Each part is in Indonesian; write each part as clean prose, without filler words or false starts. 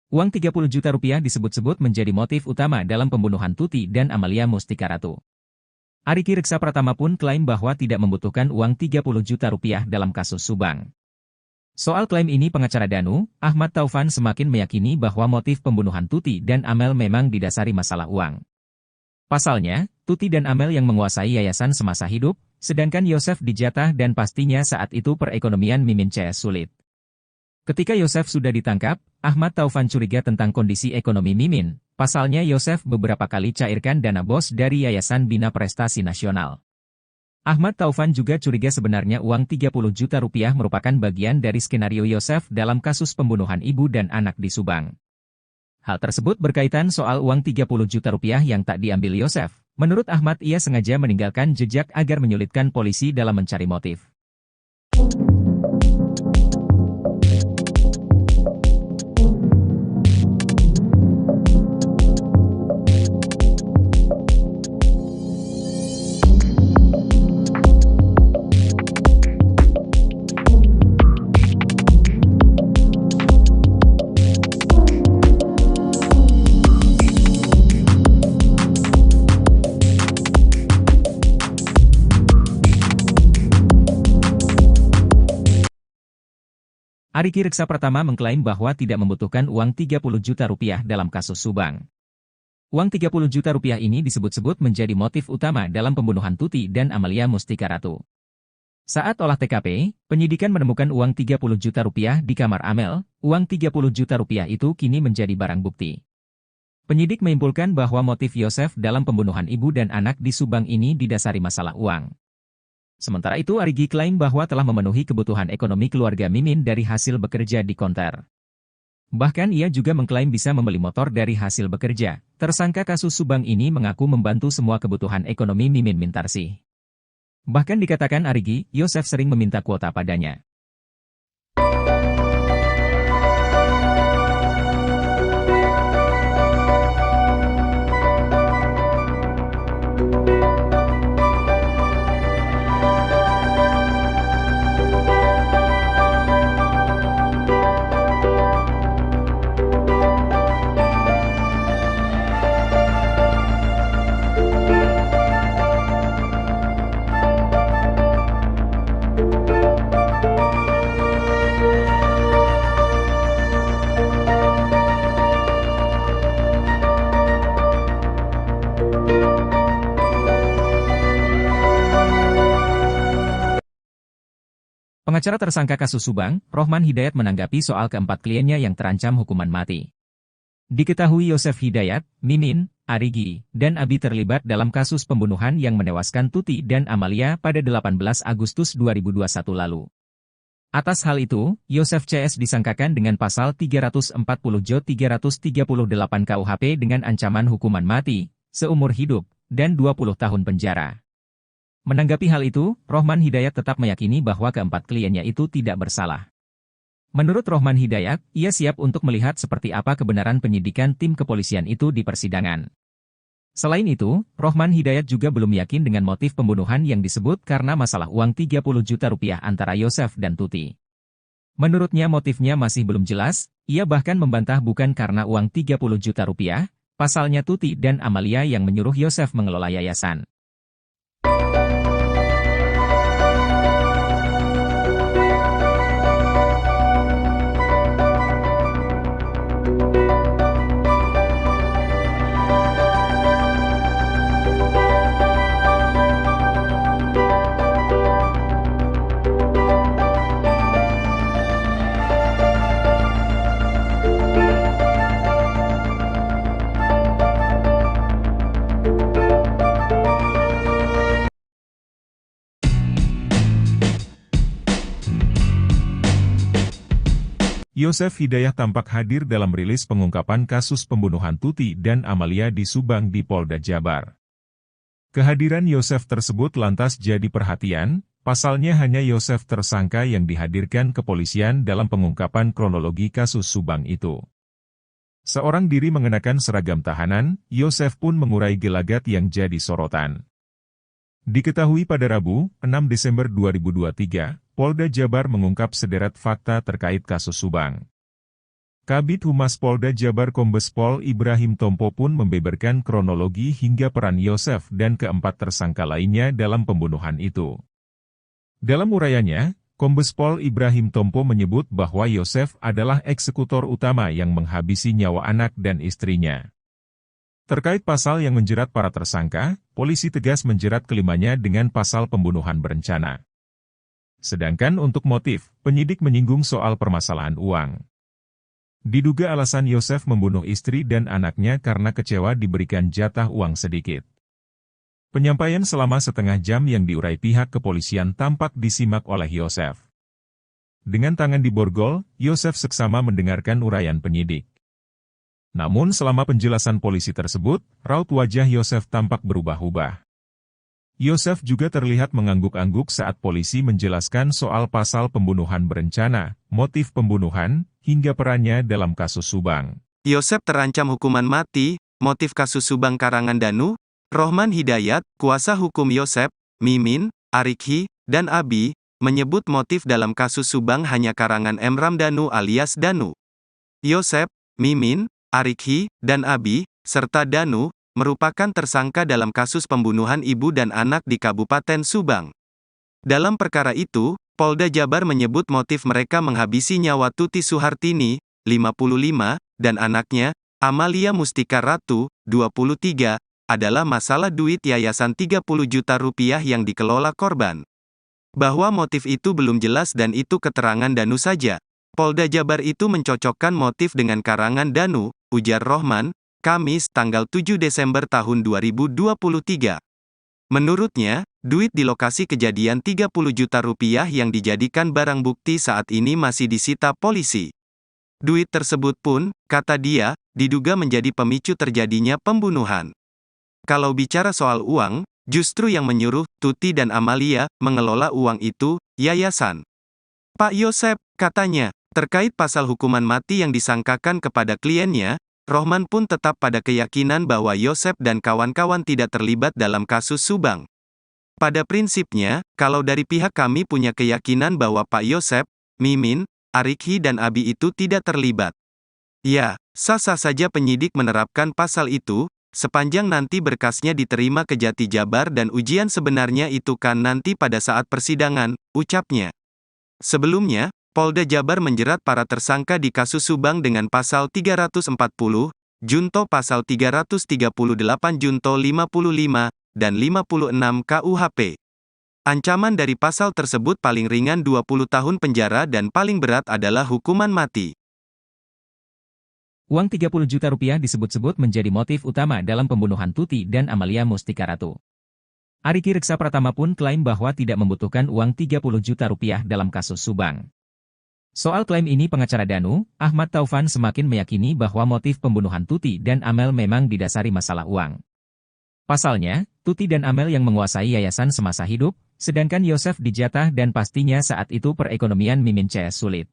Uang 30 juta rupiah disebut-sebut menjadi motif utama dalam pembunuhan Tuti dan Amalia Mustika Ratu. Ariki Reksa Pratama pun klaim bahwa tidak membutuhkan uang 30 juta rupiah dalam kasus Subang. Soal klaim ini pengacara Danu, Ahmad Taufan semakin meyakini bahwa motif pembunuhan Tuti dan Amel memang didasari masalah uang. Pasalnya, Tuti dan Amel yang menguasai yayasan semasa hidup, sedangkan Yosef dijatah dan pastinya saat itu perekonomian Mimin CS sulit. Ketika Yosef sudah ditangkap, Ahmad Taufan curiga tentang kondisi ekonomi Mimin. Pasalnya Yosef beberapa kali cairkan dana bos dari Yayasan Bina Prestasi Nasional. Ahmad Taufan juga curiga sebenarnya uang 30 juta rupiah merupakan bagian dari skenario Yosef dalam kasus pembunuhan ibu dan anak di Subang. Hal tersebut berkaitan soal uang 30 juta rupiah yang tak diambil Yosef. Menurut Ahmad, ia sengaja meninggalkan jejak agar menyulitkan polisi dalam mencari motif. Ariki Reksa Pratama mengklaim bahwa tidak membutuhkan uang 30 juta rupiah dalam kasus Subang. Uang 30 juta rupiah ini disebut-sebut menjadi motif utama dalam pembunuhan Tuti dan Amalia Mustika Ratu. Saat olah TKP, penyidikan menemukan uang 30 juta rupiah di kamar Amel. Uang 30 juta rupiah itu kini menjadi barang bukti. Penyidik menyimpulkan bahwa motif Yosef dalam pembunuhan ibu dan anak di Subang ini didasari masalah uang. Sementara itu Arigi klaim bahwa telah memenuhi kebutuhan ekonomi keluarga Mimin dari hasil bekerja di konter. Bahkan ia juga mengklaim bisa membeli motor dari hasil bekerja. Tersangka kasus Subang ini mengaku membantu semua kebutuhan ekonomi Mimin Mintarsih. Bahkan dikatakan Arigi, Yosef sering meminta kuota padanya. Pengacara tersangka kasus Subang, Rohman Hidayat menanggapi soal keempat kliennya yang terancam hukuman mati. Diketahui Yosef Hidayat, Mimin, Arigi, dan Abi terlibat dalam kasus pembunuhan yang menewaskan Tuti dan Amalia pada 18 Agustus 2021 lalu. Atas hal itu, Yosef CS disangkakan dengan pasal 340 J 338 KUHP dengan ancaman hukuman mati, seumur hidup, dan 20 tahun penjara. Menanggapi hal itu, Rohman Hidayat tetap meyakini bahwa keempat kliennya itu tidak bersalah. Menurut Rohman Hidayat, ia siap untuk melihat seperti apa kebenaran penyidikan tim kepolisian itu di persidangan. Selain itu, Rohman Hidayat juga belum yakin dengan motif pembunuhan yang disebut karena masalah uang 30 juta rupiah antara Yosef dan Tuti. Menurutnya motifnya masih belum jelas, ia bahkan membantah bukan karena uang 30 juta rupiah, pasalnya Tuti dan Amalia yang menyuruh Yosef mengelola yayasan. Yosef Hidayat tampak hadir dalam rilis pengungkapan kasus pembunuhan Tuti dan Amalia di Subang di Polda Jabar. Kehadiran Yosef tersebut lantas jadi perhatian, pasalnya hanya Yosef tersangka yang dihadirkan kepolisian dalam pengungkapan kronologi kasus Subang itu. Seorang diri mengenakan seragam tahanan, Yosef pun mengurai gelagat yang jadi sorotan. Diketahui pada Rabu, 6 Desember 2023, Polda Jabar mengungkap sederet fakta terkait kasus Subang. Kabid Humas Polda Jabar Kombes Pol Ibrahim Tompo pun membeberkan kronologi hingga peran Yosef dan keempat tersangka lainnya dalam pembunuhan itu. Dalam urayanya, Kombes Pol Ibrahim Tompo menyebut bahwa Yosef adalah eksekutor utama yang menghabisi nyawa anak dan istrinya. Terkait pasal yang menjerat para tersangka, polisi tegas menjerat kelimanya dengan pasal pembunuhan berencana. Sedangkan untuk motif, penyidik menyinggung soal permasalahan uang. Diduga alasan Yosef membunuh istri dan anaknya karena kecewa diberikan jatah uang sedikit. Penyampaian selama setengah jam yang diurai pihak kepolisian tampak disimak oleh Yosef. Dengan tangan diborgol, Yosef seksama mendengarkan uraian penyidik. Namun selama penjelasan polisi tersebut, raut wajah Yosef tampak berubah-ubah. Yosef juga terlihat mengangguk-angguk saat polisi menjelaskan soal pasal pembunuhan berencana, motif pembunuhan, hingga perannya dalam kasus Subang. Yosef terancam hukuman mati, motif kasus Subang karangan Danu, Rohman Hidayat, kuasa hukum Yosef, Mimin, Arikhi, dan Abi, menyebut motif dalam kasus Subang hanya karangan Emram Danu alias Danu. Yosef, Mimin, Arikhi, dan Abi, serta Danu, merupakan tersangka dalam kasus pembunuhan ibu dan anak di Kabupaten Subang. Dalam perkara itu, Polda Jabar menyebut motif mereka menghabisi nyawa Tuti Suhartini, 55, dan anaknya, Amalia Mustika Ratu, 23, adalah masalah duit yayasan 30 juta rupiah yang dikelola korban. Bahwa motif itu belum jelas dan itu keterangan Danu saja. Polda Jabar itu mencocokkan motif dengan karangan Danu, ujar Rohman, Kamis tanggal 7 Desember tahun 2023. Menurutnya, duit di lokasi kejadian 30 juta rupiah yang dijadikan barang bukti saat ini masih disita polisi. Duit tersebut pun, kata dia, diduga menjadi pemicu terjadinya pembunuhan. Kalau bicara soal uang, justru yang menyuruh Tuti dan Amalia mengelola uang itu, yayasan. Pak Yosef, katanya, terkait pasal hukuman mati yang disangkakan kepada kliennya, Rohman pun tetap pada keyakinan bahwa Yosef dan kawan-kawan tidak terlibat dalam kasus Subang. Pada prinsipnya, kalau dari pihak kami punya keyakinan bahwa Pak Yosef, Mimin, Arikhi dan Abi itu tidak terlibat. Ya, sah-sah saja penyidik menerapkan pasal itu, sepanjang nanti berkasnya diterima ke Jati Jabar dan ujian sebenarnya itu kan nanti pada saat persidangan, ucapnya. Sebelumnya, Polda Jabar menjerat para tersangka di kasus Subang dengan pasal 340, junto pasal 338 junto 55, dan 56 KUHP. Ancaman dari pasal tersebut paling ringan 20 tahun penjara dan paling berat adalah hukuman mati. Uang 30 juta rupiah disebut-sebut menjadi motif utama dalam pembunuhan Tuti dan Amalia Mustika Ratu. Arikhi Reksa Pratama pun klaim bahwa tidak membutuhkan uang 30 juta rupiah dalam kasus Subang. Soal klaim ini pengacara Danu, Ahmad Taufan semakin meyakini bahwa motif pembunuhan Tuti dan Amel memang didasari masalah uang. Pasalnya, Tuti dan Amel yang menguasai yayasan semasa hidup, sedangkan Yosef dijatah dan pastinya saat itu perekonomian Mimin CS sulit.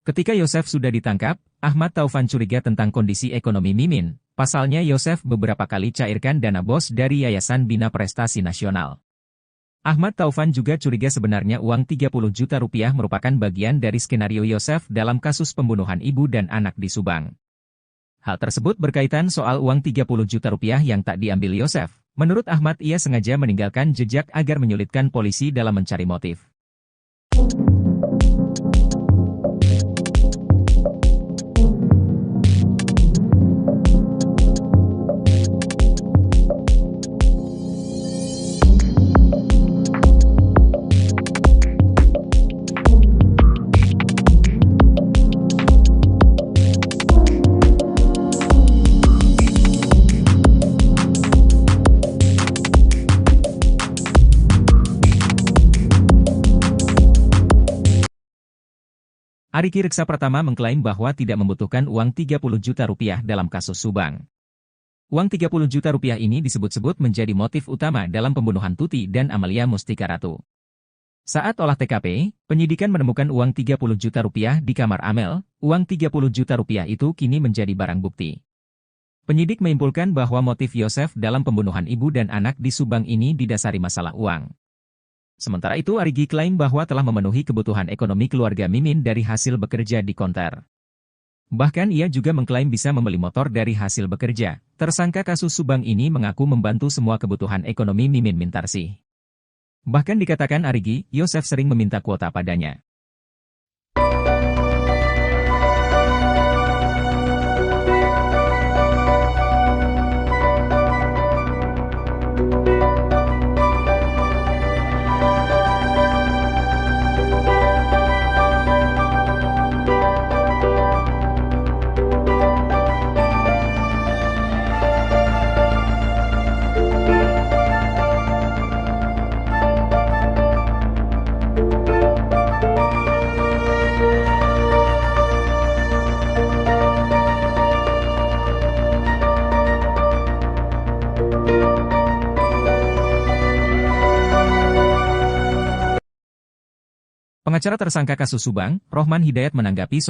Ketika Yosef sudah ditangkap, Ahmad Taufan curiga tentang kondisi ekonomi Mimin. Pasalnya Yosef beberapa kali cairkan dana bos dari Yayasan Bina Prestasi Nasional. Ahmad Taufan juga curiga sebenarnya uang 30 juta rupiah merupakan bagian dari skenario Yosef dalam kasus pembunuhan ibu dan anak di Subang. Hal tersebut berkaitan soal uang 30 juta rupiah yang tak diambil Yosef. Menurut Ahmad ia sengaja meninggalkan jejak agar menyulitkan polisi dalam mencari motif. Arikhi Reksa Pratama mengklaim bahwa tidak membutuhkan uang 30 juta rupiah dalam kasus Subang. Uang 30 juta rupiah ini disebut-sebut menjadi motif utama dalam pembunuhan Tuti dan Amalia Mustika Ratu. Saat olah TKP, penyidikan menemukan uang 30 juta rupiah di kamar Amel. Uang 30 juta rupiah itu kini menjadi barang bukti. Penyidik menyimpulkan bahwa motif Yosef dalam pembunuhan ibu dan anak di Subang ini didasari masalah uang. Sementara itu Arikhi klaim bahwa telah memenuhi kebutuhan ekonomi keluarga Mimin dari hasil bekerja di konter. Bahkan ia juga mengklaim bisa membeli motor dari hasil bekerja. Tersangka kasus Subang ini mengaku membantu semua kebutuhan ekonomi Mimin Mintarsih. Bahkan dikatakan Arigi, Yosef sering meminta kuota padanya. Pengacara tersangka kasus Subang, Rohman Hidayat menanggapi soal